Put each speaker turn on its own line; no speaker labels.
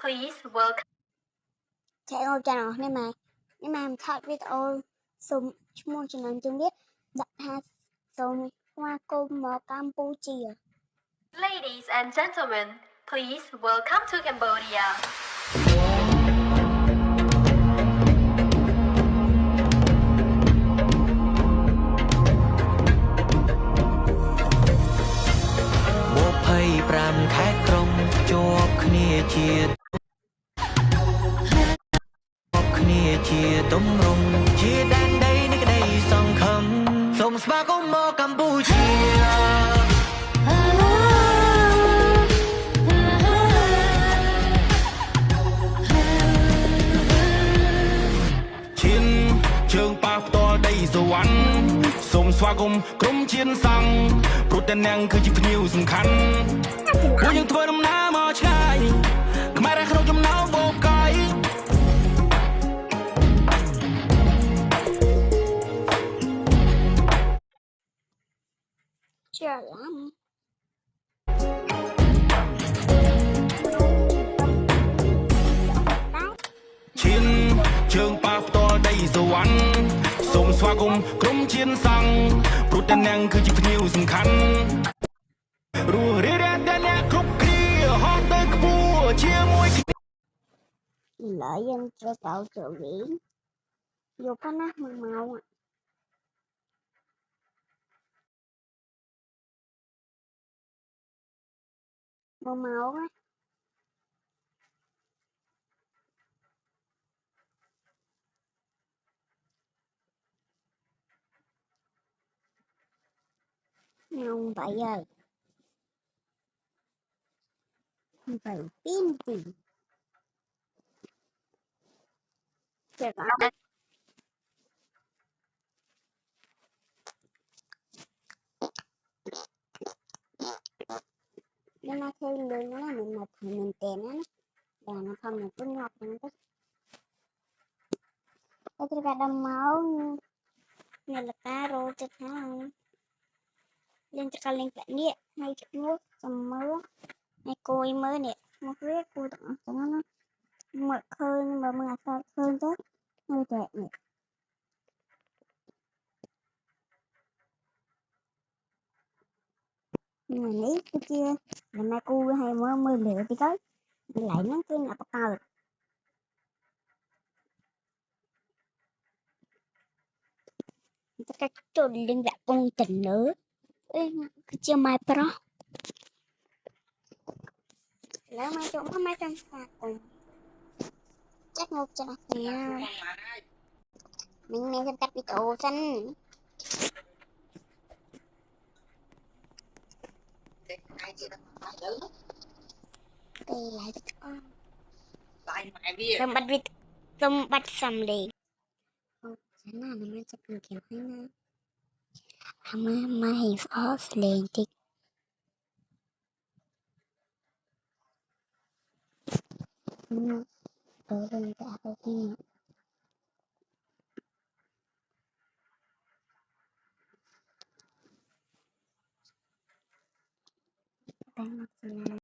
Please welcome.
Chạy ngồi channel nhưng mà em thought video sum mua cho nên chúng biết đặt ha sum hoa cung ở Campuchia.
Ladies and gentlemen, please welcome to Cambodia.
Trường bạc to đầy dầu ăn Sông xoa gồm crom chiến sang Pro tên nàng cứ chỉ phải nhiều dừng khăn Bố những thơ nằm ná mò trái Cứ mãi ra khăn trong não vô cái
Chưa lắm.
Chiến trường bạc to đầy dầu ăn Sông xoa gồm crom chiến sang Pro tên nàng cứ chỉ phải nhiều dừng khăn Rùa rê ra tên nàng khúc kia Hót tới cái bùa chia môi
Lợi dân cho tạo trợ biển vô có nát màu ạ. Màu á. Không vậy rồi. Không phải tin gì. Chưa có. Nhưng mà khi lương nó là mình mập thì mình tèm á. Và nó không là cứ ngọt nó thích. Cái thứ ba đâm máu như là cá rô cho thằng lên cho lên cả nè hay chút nước xong mớ hay côi mớ nè một riết côi tặng cho nó mực hơn mà mực sao hơn chứ hơi đẹp nè nhưng mà ní cái kia là mai cua hay mớ mưa lửa thì có lại nó cái nào bắt đầu cái trộn lên lại con tình nữa cái chưa mai proแล้วmai trộn có mai trong sạc cùng chắc một cho nè mình xem cắt video xanh đây lại con xong bắt vịt xong bắt sầm liềnฉันน่ะมันจะเป็นเกี่ยวให้นะทำมาเห็นออฟเลนติกเดินไปเอาที่แป้งมา